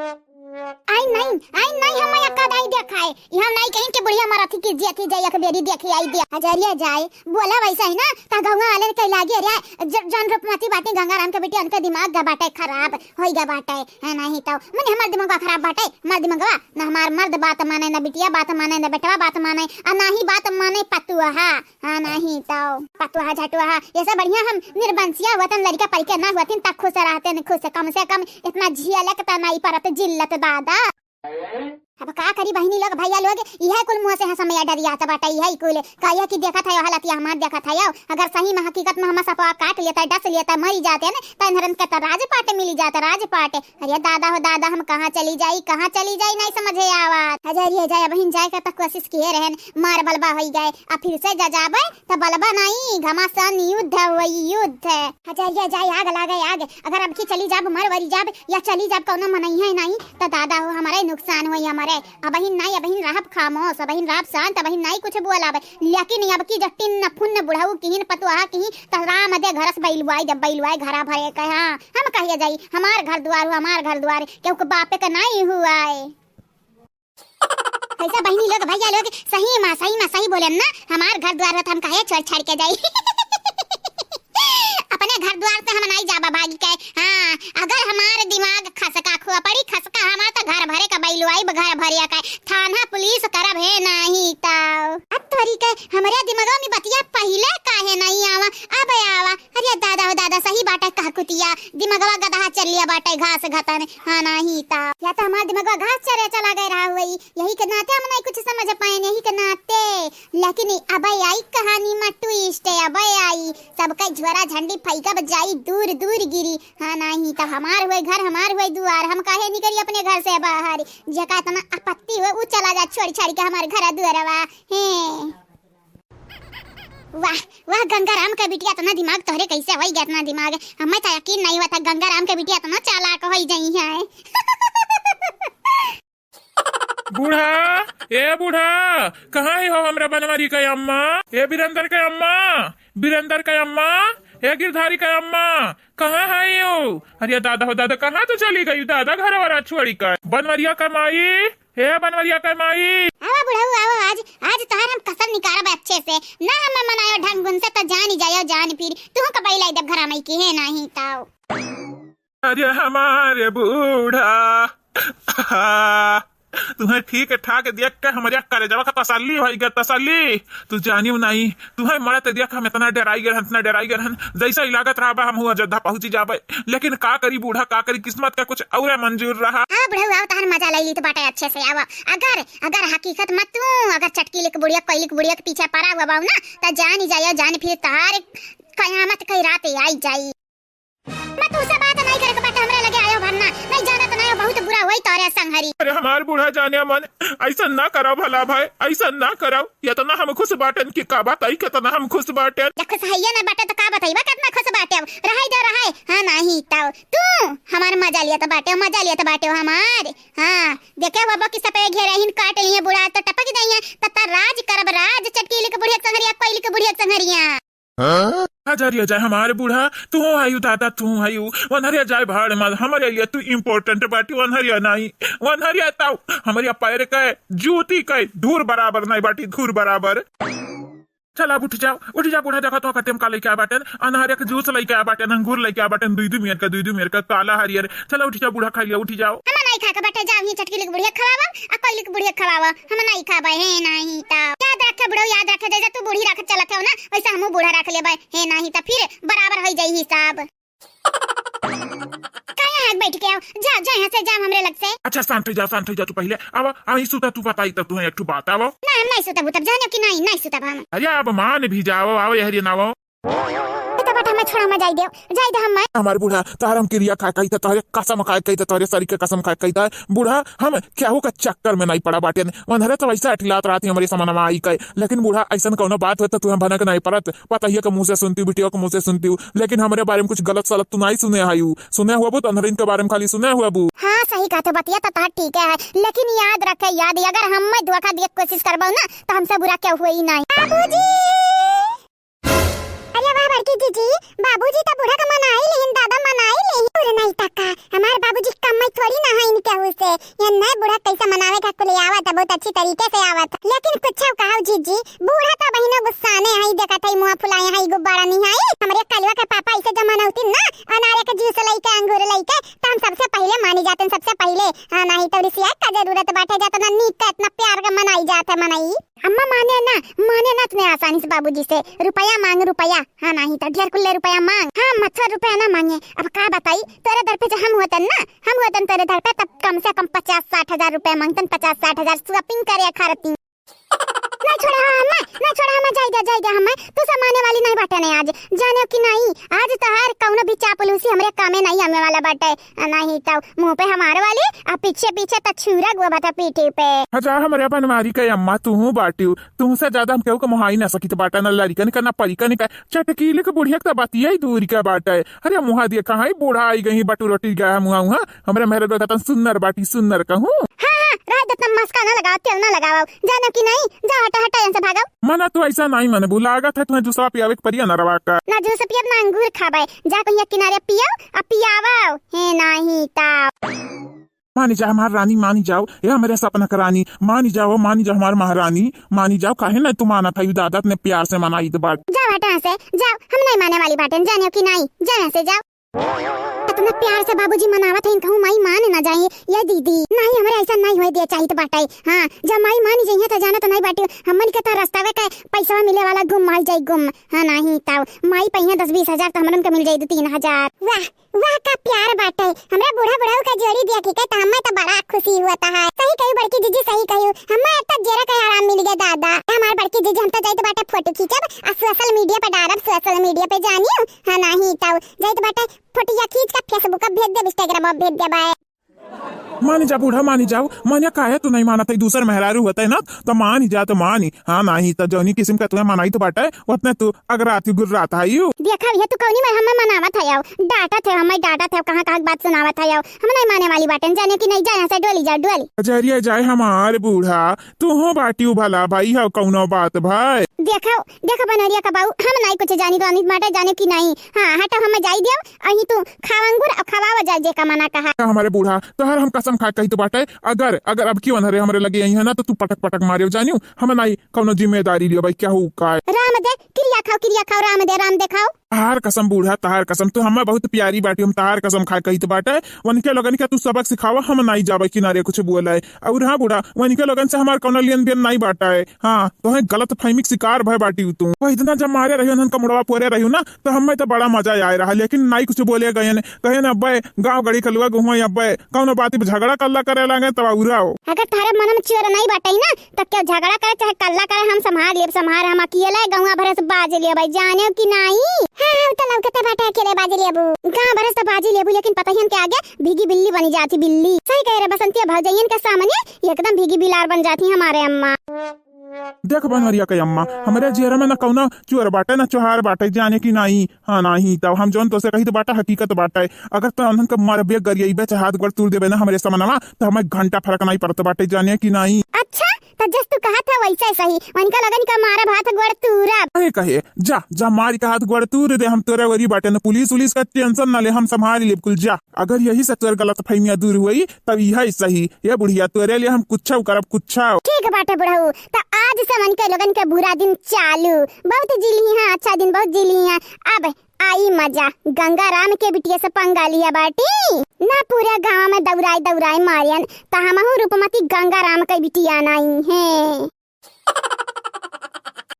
आई नहीं हम यक्का दाई देखाए हम नहीं कहीं के बुढ़िया मराठी की जेठी जाय के बेरी देखी आई दे हजरिया जाए बोला वैसा ही ना ता गंगा वाले के लागे रे जन रूपमती बाटे गंगाराम के बेटी उनका दिमाग गा बाटे खराब होई गा बाटे है नहीं तो मन हमर दिमाग खराब बाटे मर दिमागवा ना हमार मर्द बात माने ना बिटिया बात माने ना बेटवा बात माने आ नहीं बात माने पतुआ हां नहीं तो पतुआ झटुआ ये सब बढ़िया हम निर्बंसिया वतन लड़का परिके ना वतन तक खुश रहते न खुश कम से कम इतना झियलक त नहीं परत जिल्लत दादा अब का करी बहनी लोग भैया लोग यह कुल मुंह से समय डरिया त बाटा यही कुल काया की देखा था हालत या हमार देखा था अगर सही में हकीकत में हम सपा काट लेता डस लेता मरी जाते न त नरन के त राजपाट मिली जाता राजपाट अरे दादा हो दादा हम कहां चली जाई नहीं समझे आवाज हजरिए जाए बहन जाए का त कोशिश किए रहन मार बलबा होई गए अब फिर से जजाबे त बलबा नहीं घमासान युद्ध हुई युद्ध हजरिए जाए आग लागे आग अगर अब की चली जाब मर वरी जाब या चली जाब कोनो मनई है नहीं त दादा हो हमारे नुकसान होई हमारे अबहिन नहीं अबहिन रहब खामोश अबहिन रहब शांत अबहिन नहीं कुछ बोलाबे लेकिन अब की जटिन न फुन बुढ़ाऊ किहिन पतुआ किहि तराम दे घरस बैलुआई जब बैलुआई घरा भरे कह हम कहिए जाई हमार घर द्वार केहू के बापे का नहीं हुआ है ऐसा बहनी लोग भैया लोग सही बोले ना हमार घर द्वार हम काहे छोड़ के जाई अपने घर द्वार से हम नहीं जाबा भागी के हां अगर हमारे दिमाग खसका खुआ पड़ी खसका हमार तो घर भरे का बैलुआई घर भरिया का थाना पुलिस करब है नहीं तो अब तोरी के हमरे दिमागो में बतिया पहले काहे नहीं आवा अब आवा अरे दादा हो दादा सही बाटे कह कुतिया दिमागवा गधा चल लिया बाटे घास घतन हां नहीं तो या तो हमार दिमागवा घास चरे चला गए रहा हुई यही के नाते हम नहीं कुछ समझ पाए यही के नाते लेकिन अब आई कहानी में ट्विस्ट है अब आई सबका झोरा झंडी फैका बजाई दूर दूर गिरी हाँ नहीं तो हमार हुए घर हमार हुए दुआर हम काहे निकली अपने घर से बाहर जका तना आपत्ति हुए उ चला जा छोड़ छाड़ के हमार घर दुआरवा हैं वाह गंगाराम का बिटिया तना दिमाग तोहरे कैसे होई गया इतना दिमाग हमें तो यकीन नहीं हुआ था गंगाराम का बिटिया तना चालाक होई जाई है बूढ़ा ए बूढ़ा कहाँ है हो हमरा बनवारी का अम्मा ए बीरंदर का अम्मा ए गिरधारी का अम्मा कहाँ है यो अरे दादा हो दादा कहाँ तो चली गई दादा घर वाला छोड़ी कर बनवरिया कमाई हे बनवरिया कमाई आवा बुढ़ाऊ आवा आज तोहर हम कसम निकालब अच्छे से ना हम मनायो ढंग गुन से तो जान जायो जान फिर तू कबई लाई दब घरा में की है नहीं ताऊ अरे हमारे बूढ़ा तुम्हें ठीक ठाक देख के हमारे कलेजवा का तसल्ली होई गया तसल्ली तू जानियो नहीं तुम्हें मरत देख हम इतना डराई गए जैसा इलागत रहा हम हुआ जद्दा पहुंची जाबे लेकिन का करी बूढ़ा का करी किस्मत का कुछ और मंजूर रहा हां बुढ़ऊ आओ तहर मजा ले ली तो बाटे अच्छे से आवा अगर हकीकत मत तू अगर चटकी लिक बुढ़िया कोई लिक बुढ़िया के पीछे पड़ा हुआ बाऊ ना त जान ही जायो जान फिर तहार कयामत कई रात आई जाई मैं तू से बात नहीं करे के बाटे हमरा लगे आयो भरना नहीं जाना तो नहीं बहुत बुरा होई तोरे संगहरी अरे हमार बूढ़ा जाने मन ऐसा ना करो भला भाई ऐसा ना करो या तो ना हम खुश बाटन की का बात आई कितना हम खुश बाटन जब खुश है ना बाटे तो का बताइबा कितना खुश बाटे रहाई दे रहाई हां नहीं तो तू हमार मजा लिया तो बाटे हमार हां देखे बाबा की सपे घेरे हिन काट लिए बुढ़ा तो टपक जाइए तता राज करब राज चटकी लिक बुढ़िया संगहरिया कोई लिक बुढ़िया संगहरिया हजारिया जाए हमारे बूढ़ा तू आयु दादा तू आयु वनहरिया जाए भाड़ मत हमारे लिए तू इम्पोर्टेंट बाटी वनहरिया नहीं वनहरिया ताऊ हमारे पैर के जूती के धूर बराबर नहीं बाटी धूर बराबर चल अब उठ जाओ बूढ़ा देखा तो कतेम का लेके आ बाटन अनहरिया के जूस लेके आ बाटन अंगूर लेके आ बाटन दुई मिनट का काला हरियर चलो उठ जाओ बूढ़ा खा लिया उठ जाओ हम नहीं खा के बैठे जाओ ही चटकी लिक बुढ़िया खवावा आ कोई लिक बुढ़िया खवावा हम नहीं खाबे है नहीं ता याद रखे बुढ़ऊ याद रखे जैसे तू बूढ़ी रख चलत हो ना वैसे हमहू बूढ़ा रख लेबे है नहीं ता फिर बराबर हो जाई हिसाब काया है बैठ के आओ जा यहां से जा हमरे लग से अच्छा शांत हो जा तू पहले अब आई सुता तू बताई तब तू एक ठो बात आवो ना हम नहीं सुतब तब जाने कि नहीं सुतब हम अरे अब मान भी जाओ आओ यहरी ना आओ तो बटा मैं छोड़ा मैं जाई दे हम हमार बूढ़ा तारम क्रिया खा कही तोहरे कसम खा कही तोहरे शरीर के कसम खा कही बूढ़ा हम केहू का चक्कर में नहीं पड़ा बाटे वनहरे तो वैसा अठिलात रहती हमारे समानमा आई कहे लेकिन बूढ़ा ऐसा कोनो बात हो तो तू हम भनक नहीं पड़त पता ही के मुंह से सुनती बिटिया के मुंह से सुनती लेकिन हमारे बारे में कुछ गलत सलत तू नहीं सुने आयु सुने हुआ बू अनहरिन के बारे में खाली सुने हुआ बू हाँ सही कहते बतिया तो ठीक है लेकिन याद रखे अगर हम धोखा दिए कोशिश करबो ना तो हमसे बुरा क्या हुआ ही नहीं बाबूजी अरे वाह बड़की जीजी बाबूजी तो बूढ़ा का मनाई लेकिन दादा मनाई लेही पूरे नहीं तका हमारे बाबूजी कमाई थोड़ी ना है इनके हुसे ये नए बूढ़ा कैसे मनावे का कुल आवत बहुत अच्छी तरीके से आवत लेकिन कुछ कहो जीजी बूढ़ा तो बहिनो गुस्साने है देखत है मुंह फुलाए है गुब्बारा नहीं है हमारे कलवा के पापा ऐसे जमाना होती ना अनार के जूस लइके अंगूर लइके तो हम सबसे पहले मानी जाते सबसे पहले हां नहीं तो रिसिया का जरूरत बाटे जाता ना नीक इतना प्यार का मनाई जाता मनाई अम्मा माने ना इतने आसानी से बाबूजी से रुपया मांग रुपया हाँ नहीं तो ढेर कुल्ले रुपया मांग हाँ मच्छर रुपया ना मांगे अब क्या बताई तेरे दर पे हम होतन तेरे दर पे तब कम से कम 50-60 हजार रुपया मांगतन 50-60 हजार शॉपिंग करे खारती ना छोड़ा हमें जाएगा हमें तू समाने वाली नहीं बाटे नहीं आज जाने कि नहीं आज तो हर कौनो भी चापलूसी हमरे कामे नहीं हमें वाला बाटे नहीं तो मुंह पे हमारे वाली अब पीछे तो छुरा गुआ बता पीठी पे अच्छा हमारे अपन मारी के अम्मा तू बाटी तू से ज्यादा हम केहू के मोहाई ना सकी तो बाटा ना लड़का निकलना परीका निकल चटकीले के बुढ़िया के बाती है दूरी का बाटा है अरे मुहा दिया कहाँ बूढ़ा आई गई बटू रोटी गया मुहा हमारे मेरे बताता सुन्नर बाटी सुन्नर कहूँ मस्का ना लगाओ तेल ना लगाओ जानो कि नहीं जा हटा यहाँ से भागो मना तू ऐसा नहीं मन बुलागा था तुम्हें जूसा पियावे परिया ना रवा का ना जूस पियब ना अंगूर खाबे जा कहीं किनारे पियो अब पियावो हे नहीं ता मानी जाओ हमारी रानी मानी जाओ ये हमारे सपना का रानी मानी जाओ हमारी महारानी मानी जाओ काहे ना तुम आना था दादा ने प्यार से मनाई तो बात जाओ हटा से जाओ हम नहीं माने वाली बातें जाने कि नहीं जाने से जाओ इतना प्यार से बाबूजी मनावत है कहूँ माई मान ना जाए ये दीदी नहीं हमारे ऐसा नहीं होए दिया चाहिए तो बाटाई हाँ जब माई मान जाइए तो जाना तो नहीं बाटी हमन के तो रास्ता में का पैसा मिले वाला गुम माल जाई गुम हाँ नहीं तब माई पहिया 10-20 हजार तो हमन के मिल जाई 3 हजार वाह का प्यार बाटे हमरा बूढ़ा का जोड़ी दिया के तो हमें तो बड़ा खुशी हुआ है सही कही बड़की जीजी सही कही हमें तो जरा का आराम मिल गया दादा हमारे बड़की जीजी हम तो जाई तो बाटे फोटो खींचब और सोशल मीडिया पे डालब सोशल मीडिया पे जानियो हाँ नहीं तब जाई तो बाटे फोटो खींच के फेसबुक पे भेज दे इंस्टाग्राम पे भेज दे बाय मानी जा बूढ़ा मानी जाओ मानिया काहे तू नहीं माना था दूसर मेहरारू होता है ना तो मानी जा तो मानी हाँ नहीं तो जौनी किस्म का तुम्हें मनाई तो बाटा है उतने तू अगर आती गुर्राता है यू देखा ये तू कौनी में हमें मनावत है डाटा थे हमें डाटा थे कहाँ बात सुनावत है हम नहीं माने वाली बातें जाने की नहीं जाने से डोली जा डोली जरिया जाए हमारे बूढ़ा तू हो बाटी भला भाई हो कौनो बात भाई देखो बनरिया का बाऊ हम नहीं कुछ जानी तो अनित माटे जाने की नहीं हाँ हटा हमें जाई दियो अही तू खावंगुर और खवावा जा जे का मना कहा हमारे बूढ़ा तो हर हम कसम खा कही तो बाटे अगर अब क्यों अनहरे हमारे लगे यही है ना तो तू पटक मारियो जानियो हमें नहीं कौनो जिम्मेदारी लियो भाई क्या हो का राम दे क्रिया खाओ राम दे खाओ तहार कसम बूढ़ा तहार कसम तू हमें बहुत प्यारी बाटी हम तहार कसम खा कही तो बाटे वनके लगन के तू सबक सिखावा हम नहीं जाबे किनारे कुछ बोला है और हाँ बूढ़ा वनके लगन से हमार कौनो लेन देन नहीं बाटा है हाँ तो है गलत फहमी शिकार भय बाटी तू वो इतना जब मारे रहियो नन कमुड़वा पोरे रहियो ना तो हमें तो बड़ा मजा आए रहा लेकिन नहीं कुछ बोले गए ने कहे ना अब्बे गाँव गड़ी कलुआ गुआ अब्बे कौनो बात पे झगड़ा कल्ला करे लागे तब उराओ अगर तारे मन में चोर नहीं बाटे ना तो क्या झगड़ा करे चाहे कल्ला करे हम संभार हम अकेले गाँव भर से बाज लिया भाई जाने की नहीं हाँ तो लौकते बाटे अकेले बाजी लेबू गाँव भर से बाजी लेबू लेकिन पता ही के आगे भीगी बिल्ली बनी जाती बिल्ली सही कह रहे बसंती भौजैयन के सामने एकदम भीगी बिलार बन जाती हमारे अम्मा देख बनवरिया के अम्मा हमारे जेरा में न कौनो चोर बाटे न चोहार बाटे जाने की नहीं हाँ नहीं तब हम जोन तो से कही तो बाटा हकीकत बाटे अगर तो उन्हन के मारे बेग गरियाई बेच हाथ गोड़ तोड़ देबे ना हमारे समनवा तो हमें घंटा फर्क नहीं पड़ता बाटे जाने की नहीं अच्छा तो जस तू कहा था वैसे सही उनका लगन का मारा हाथ गोड़ तूरा कहे जा मारी का हाथ गोड़ तूर दे हम तोरे वरी बाटे न पुलिस का टेंशन न ले हम संभाल ले बिल्कुल जा अगर यही से तोर गलत फहमियां दूर हुई तब यही सही ये बुढ़िया तोरे लिए हम कुछ करब कुछ ठीक बाटे बुढ़ऊ तो आज से मन के लोगन के बुरा दिन चालू बहुत जिली है अच्छा दिन बहुत जिली है अब आई मजा गंगा राम के बिटिया से पंगा लिया बाटी ना पूरे गांव में दौड़ाई मारियन तो हम रूपमती गंगा राम के बिटिया नहीं है।